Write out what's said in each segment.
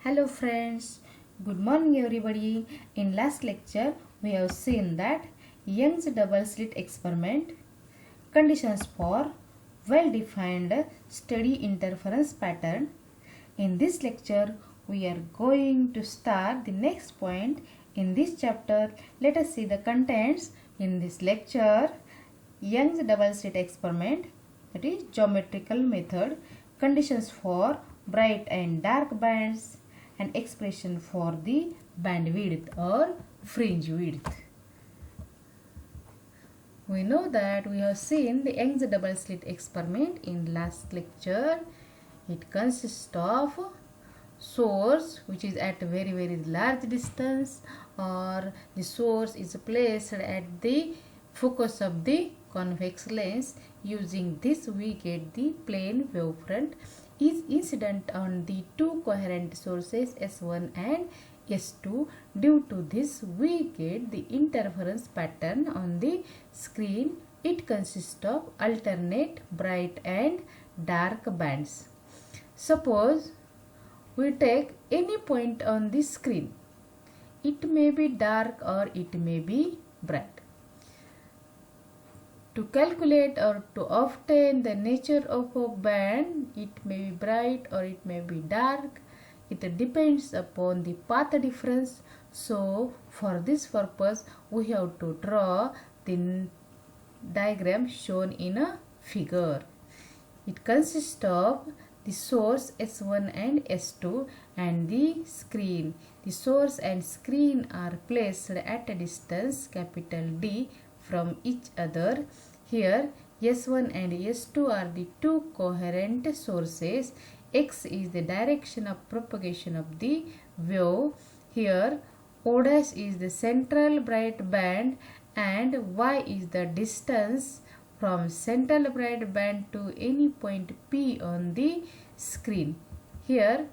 Hello friends, good morning everybody. In last lecture we have seen that Young's double slit experiment, conditions for well-defined steady interference pattern. In this lecture we are going to start the next point in this chapter. Let us see the contents in this lecture. Young's double slit experiment, that is geometrical method, conditions for bright and dark bands, and expression for the bandwidth or fringe width. We know that we have seen the Young's double slit experiment in last lecture. It consists of source which is at a very large distance, or the source is placed at the focus of the convex lens. Using this we get the plane wavefront is incident on the two coherent sources S1 and S2. Due to this we get the interference pattern on the screen. It consists of alternate bright and dark bands. Suppose we take any point on the screen. It may be dark or it may be bright. To calculate or to obtain the nature of a band, it may be bright or it may be dark. It depends upon the path difference. So for this purpose we have to draw the diagram shown in a figure. It consists of the source S1 and S2 and the screen. The source and screen are placed at a distance capital D from each other. Here S1 and S2 are the two coherent sources. X is the direction of propagation of the wave. Here O' is the central bright band and Y is the distance from central bright band to any point P on the screen. Here,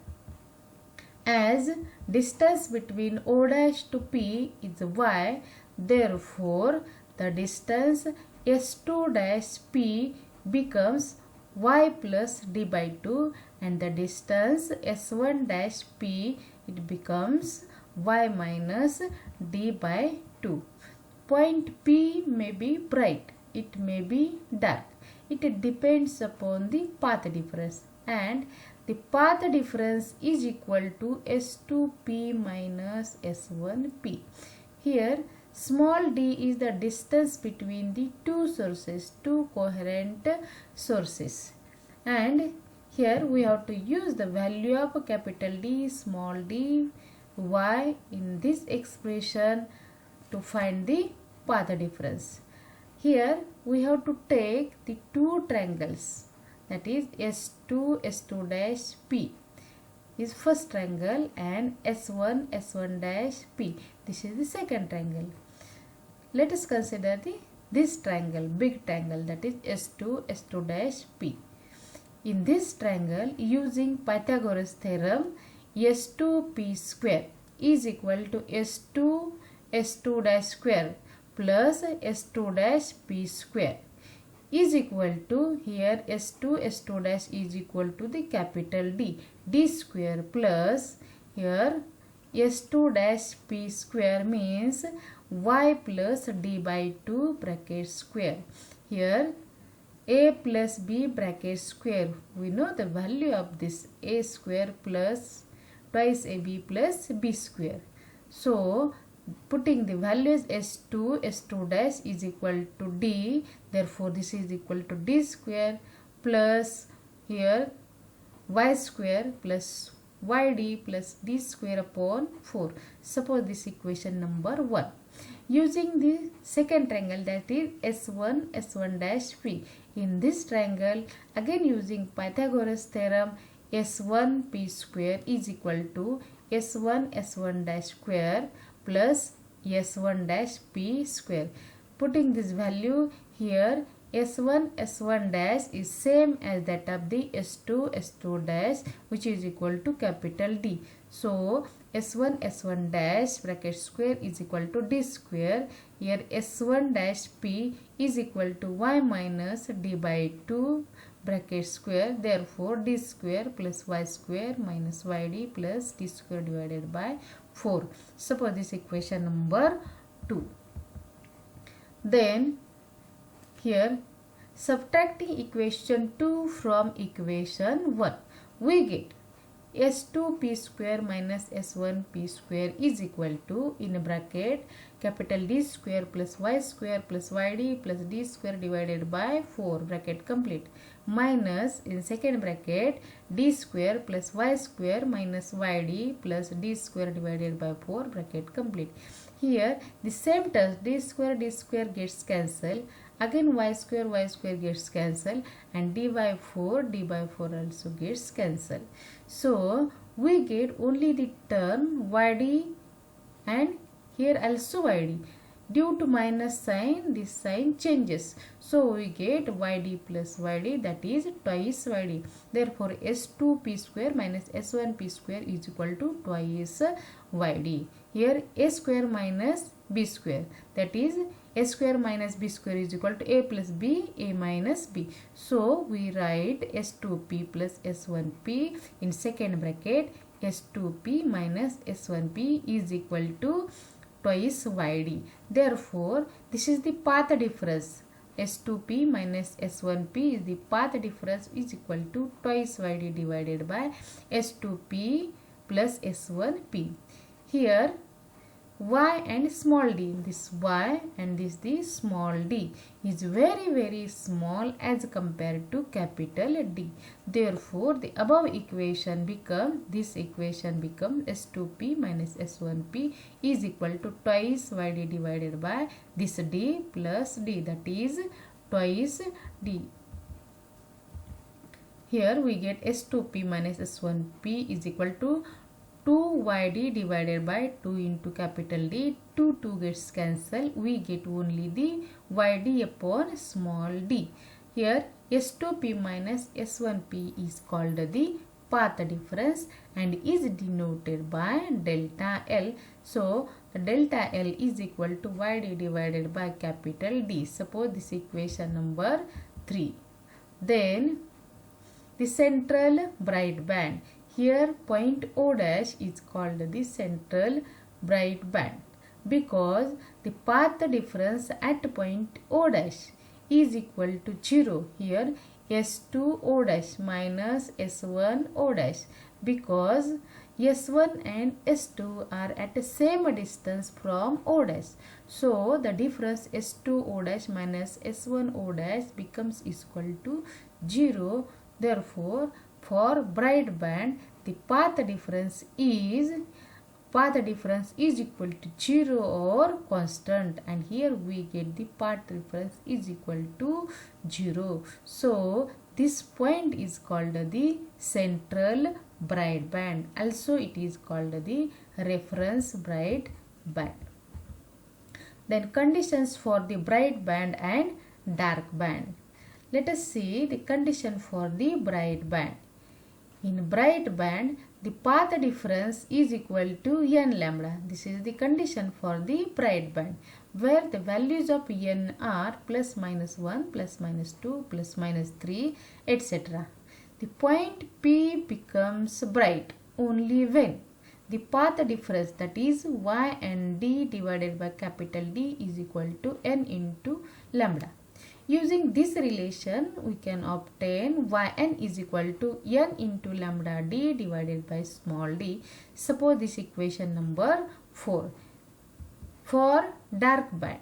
as distance between O' to P is Y, therefore the distance S2 P becomes Y plus D by 2, and the distance S1 P, it becomes Y minus D by 2. Point P may be bright, it may be dark. It depends upon the path difference, and the path difference is equal to S2P minus S1P. Here small d is the distance between the two sources, two coherent sources, and here we have to use the value of capital D, small d, y in this expression to find the path difference. Here we have to take the two triangles, that is S2, S2 P is first triangle and S1, S1 P. This is the second triangle. Let us consider this triangle, big triangle, that is S2, S2 P. In this triangle, using Pythagoras theorem, S2P square is equal to S2, S2 square plus S2 P square is equal to, here S2, S2 is equal to the capital D, D square plus here S2 P square means Y plus D by 2 bracket square. Here A plus B bracket square. We know the value of this A square plus twice AB plus B square. So putting the values S2, S2 is equal to D. Therefore this is equal to D square plus here Y square plus YD plus D square upon 4. Suppose this equation number 1. Using the second triangle, that is S1, S1 P. In this triangle, again using Pythagoras theorem, S1 P square is equal to S1, S1 square plus S1 P square. Putting this value here, S1, S1 is same as that of the S2, S2 which is equal to capital D. So S1, S1 bracket square is equal to D square. Here S1 P is equal to Y minus D by 2 bracket square. Therefore, d square plus y square minus yd plus d square divided by 4. Suppose this equation number 2. Then here subtracting equation 2 from equation 1, we get s2p square minus s1p square is equal to, in bracket, capital D square plus y square plus yd plus d square divided by 4, bracket complete, minus, in second bracket, d square plus y square minus yd plus d square divided by 4, bracket complete. Here the same terms, d square gets cancelled. Again y square gets cancelled, and d by 4 also gets cancelled. So we get only the term yd, and here also yd. Due to minus sign, this sign changes. So we get yd plus yd, that is twice yd. Therefore s2p square minus s1p square is equal to twice yd. Here a square minus b square, that is a square minus b square is equal to a plus b, a minus b. So we write s2p plus s1p in second bracket, s2p minus s1p is equal to twice yd. Therefore, this is the path difference. S2p minus S1p is the path difference is equal to twice yd divided by S2p plus S1p. Here y and small d, this y and this the small d is very small as compared to capital D. Therefore, the above equation becomes, this equation becomes s2p minus s1p is equal to twice yd divided by this d plus d, that is twice d. Here we get s2p minus s1p is equal to 2yd divided by 2 into capital D. 2 gets cancelled. We get only the yd upon small d. Here s2p minus s1p is called the path difference and is denoted by delta L. So delta L is equal to yd divided by capital D. Suppose this equation number 3. Then the central bright band. Here point O dash is called the central bright band because the path difference at point O dash is equal to 0. Here S2 O dash minus S1 O dash, because S1 and S2 are at the same distance from O dash. So the difference S2 O dash minus S1 O dash becomes equal to 0. Therefore, for bright band, the path difference is equal to 0 or constant, and here we get the path difference is equal to 0. So this point is called the central bright band. Also it is called the reference bright band. Then conditions for the bright band and dark band. Let us see the condition for the bright band. In bright band, the path difference is equal to n lambda. This is the condition for the bright band, where the values of n are plus minus 1, plus minus 2, plus minus 3, etc. The point P becomes bright only when the path difference, that is y and d divided by capital D, is equal to n into lambda. Using this relation, we can obtain yn is equal to n into lambda d divided by small d. Suppose this equation number 4. For dark band,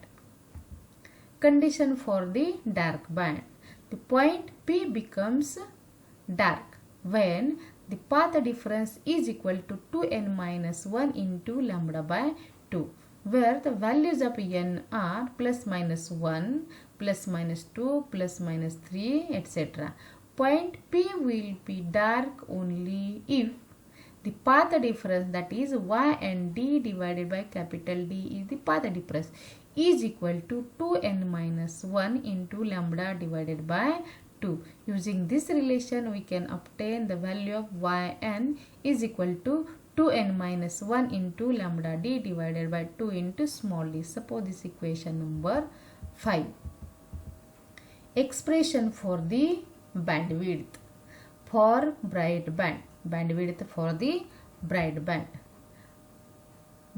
condition for the dark band, the point P becomes dark when the path difference is equal to 2n minus 1 into lambda by 2, where the values of n are plus minus 1, plus minus 2, plus minus 3, etc. Point P will be dark only if the path difference, that is y and d divided by capital D is the path difference, is equal to 2n minus 1 into lambda divided by 2. Using this relation, we can obtain the value of yn is equal to 2n minus 1 into lambda d divided by 2 into small d. Suppose this equation number 5. Expression for the bandwidth for bright band. Bandwidth for the bright band.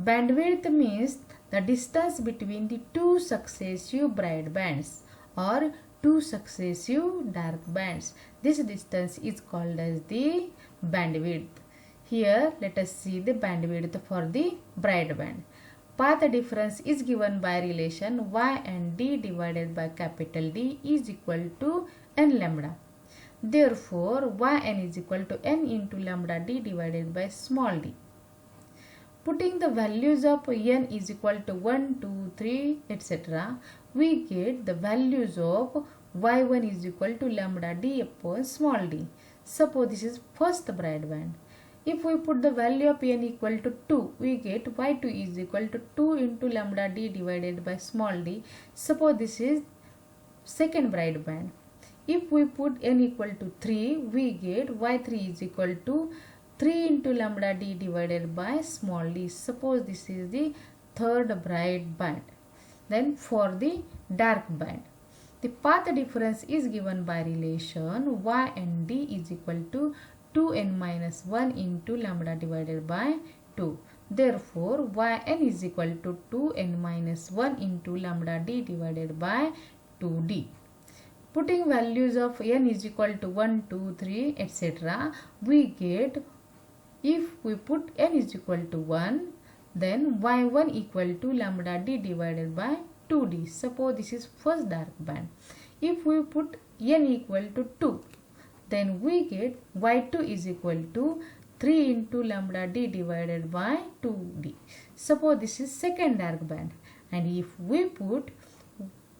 Bandwidth means the distance between the two successive bright bands or two successive dark bands. This distance is called as the bandwidth. Here let us see the bandwidth for the bright band. Path difference is given by relation y and d divided by capital D is equal to n lambda. Therefore, yn is equal to n into lambda d divided by small d. Putting the values of n is equal to 1, 2, 3, etc., we get the values of y1 is equal to lambda d upon small d. Suppose this is first bright band. If we put the value of n equal to 2, we get y2 is equal to 2 into lambda d divided by small d. Suppose this is second bright band. If we put n equal to 3, we get y3 is equal to 3 into lambda d divided by small d. Suppose this is the third bright band. Then for the dark band, the path difference is given by relation y and d is equal to 2n minus 1 into lambda divided by 2. Therefore, yn is equal to 2n minus 1 into lambda d divided by 2d. Putting values of n is equal to 1, 2, 3, etc., we get, if we put n is equal to 1, then y1 equal to lambda d divided by 2d. Suppose this is first dark band. If we put n equal to 2, then we get y2 is equal to 3 into lambda d divided by 2d. Suppose this is second dark band. And if we put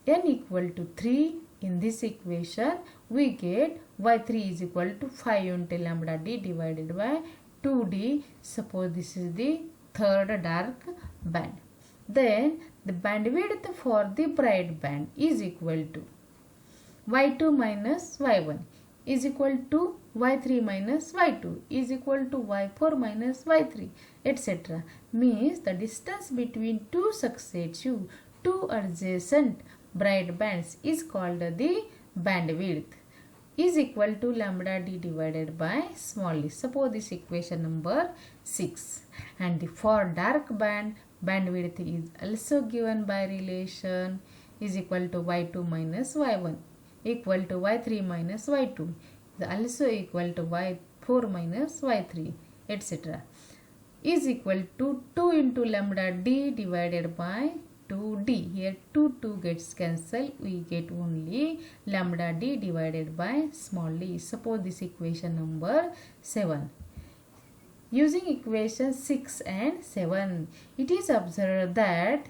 n equal to 3 in this equation, we get y3 is equal to 5 into lambda d divided by 2d. Suppose this is the third dark band. Then the bandwidth for the bright band is equal to y2 minus y1 is equal to y3 minus y2 is equal to y4 minus y3, etc. Means the distance between two successive, two adjacent bright bands is called the bandwidth, is equal to lambda d divided by small d. Suppose this equation number 6. And the for dark band, bandwidth is also given by relation is equal to y2 minus y1 equal to y3 minus y2 is also equal to y4 minus y3, etc. is equal to 2 into lambda d divided by 2d. Here 2 gets cancelled, we get only lambda d divided by small d. Suppose this equation number 7. Using equation 6 and 7, it is observed that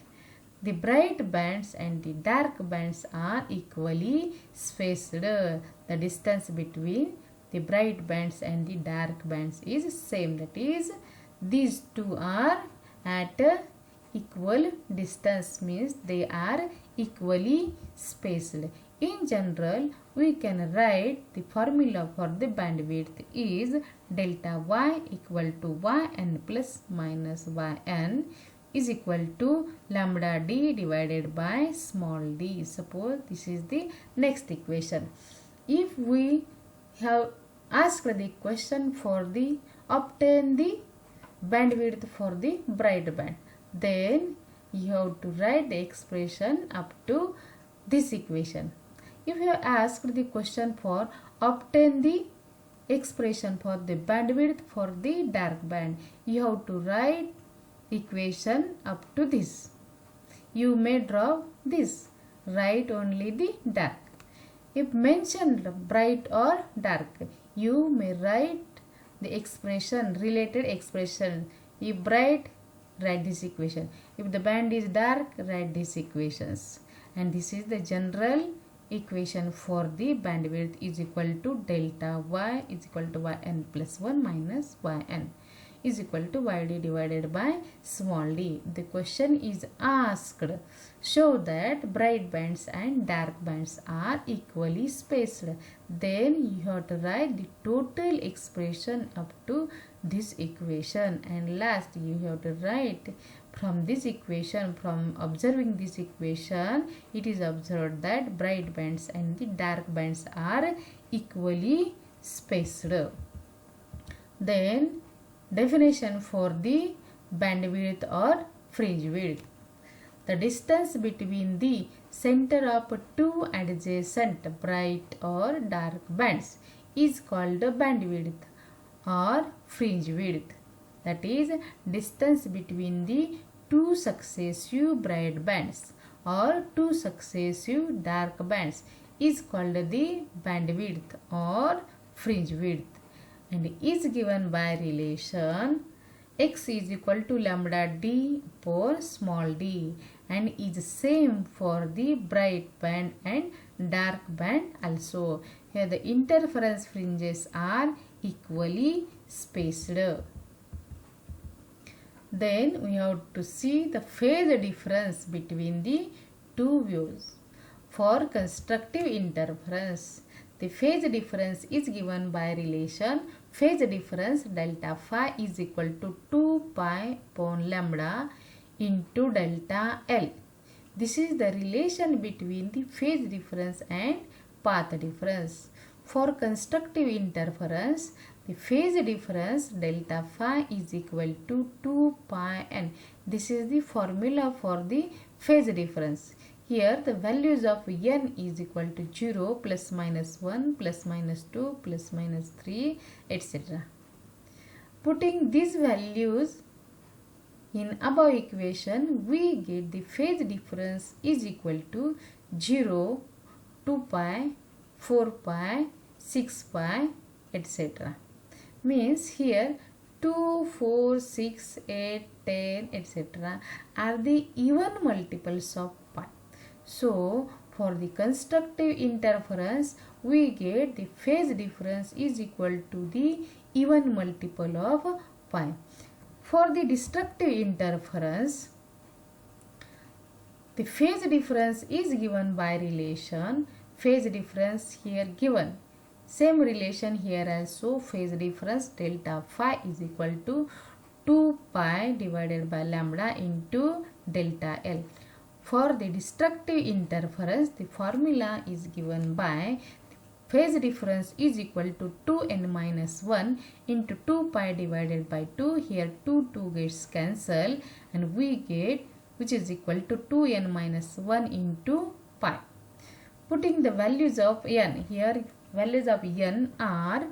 the bright bands and the dark bands are equally spaced. The distance between the bright bands and the dark bands is same. That is, these two are at equal distance, means they are equally spaced. In general, we can write the formula for the bandwidth is delta y equal to yn plus minus yn is equal to lambda d divided by small d. Suppose this is the next equation. If we have asked the question for the obtain the bandwidth for the bright band, then you have to write the expression up to this equation. If you have asked the question for obtain the expression for the bandwidth for the dark band, you have to write equation up to this. You may draw this, write only the dark. If mentioned bright or dark, you may write the expression, related expression. If bright, write this equation. If the band is dark, write these equations. And this is the general equation for the bandwidth is equal to delta y is equal to yn plus 1 minus yn is equal to yd divided by small d. The question is asked, show that bright bands and dark bands are equally spaced. Then you have to write the total expression up to this equation, and last you have to write from this equation. From observing this equation, it is observed that bright bands and the dark bands are equally spaced. Then definition for the bandwidth or fringe width. The distance between the center of two adjacent bright or dark bands is called bandwidth or fringe width. That is distance between the two successive bright bands or two successive dark bands is called the bandwidth or fringe width, and is given by relation x is equal to lambda d upon small d, and is same for the bright band and dark band also. Here the interference fringes are equally spaced. Then we have to see the phase difference between the two views. For constructive interference, the phase difference is given by relation phase difference delta phi is equal to 2 pi upon lambda into delta L. This is the relation between the phase difference and path difference. For constructive interference, the phase difference delta phi is equal to 2 pi n. This is the formula for the phase difference. Here the values of n is equal to 0, plus minus 1, plus minus 2, plus minus 3, etc. Putting these values in above equation, we get the phase difference is equal to 0, 2 pi, 4 pi, 6 pi, etc. Means here 2, 4, 6, 8, 10, etc. are the even multiples of pi. So, for the constructive interference, we get the phase difference is equal to the even multiple of pi. For the destructive interference, the phase difference is given by relation phase difference here given. Same relation here also, phase difference delta phi is equal to 2 pi divided by lambda into delta L. For the destructive interference, the formula is given by phase difference is equal to 2n minus 1 into 2 pi divided by 2. Here 2 gets cancelled and we get which is equal to 2n minus 1 into pi. Putting the values of n, here values of n are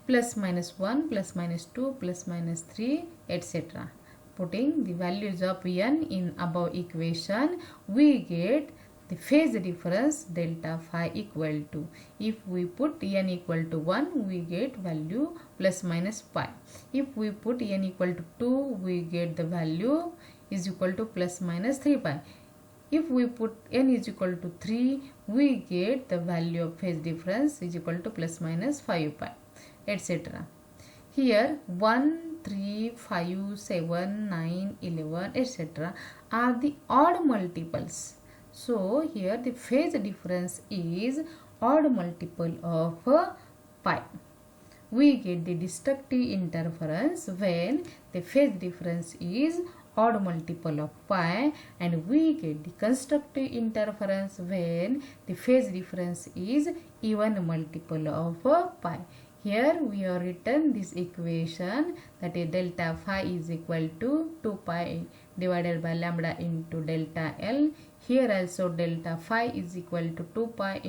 plus minus 1, plus minus 2, plus minus 3, etc. Putting the values of n in above equation, we get the phase difference delta phi equal to, if we put n equal to 1, we get value plus minus pi. If we put n equal to 2, we get the value is equal to plus minus 3 pi. If we put n is equal to 3, we get the value of phase difference is equal to plus minus 5 pi, etc. Here 1, 3, 5, 7, 9, 11, etc. are the odd multiples. So here the phase difference is odd multiple of pi. We get the destructive interference when the phase difference is odd multiple of pi, and we get the constructive interference when the phase difference is even multiple of pi. Here we have written this equation, that is delta phi is equal to 2 pi divided by lambda into delta L. Here also delta phi is equal to 2 pi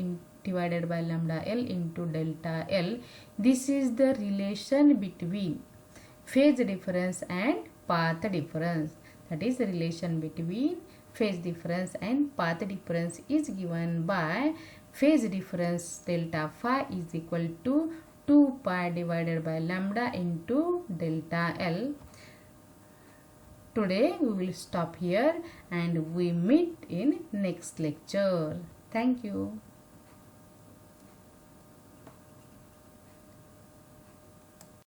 divided by lambda L into delta L. This is the relation between phase difference and path difference. That is the relation between phase difference and path difference is given by phase difference delta phi is equal to 2 pi divided by lambda into delta L. Today we will stop here and we meet in next lecture. Thank you.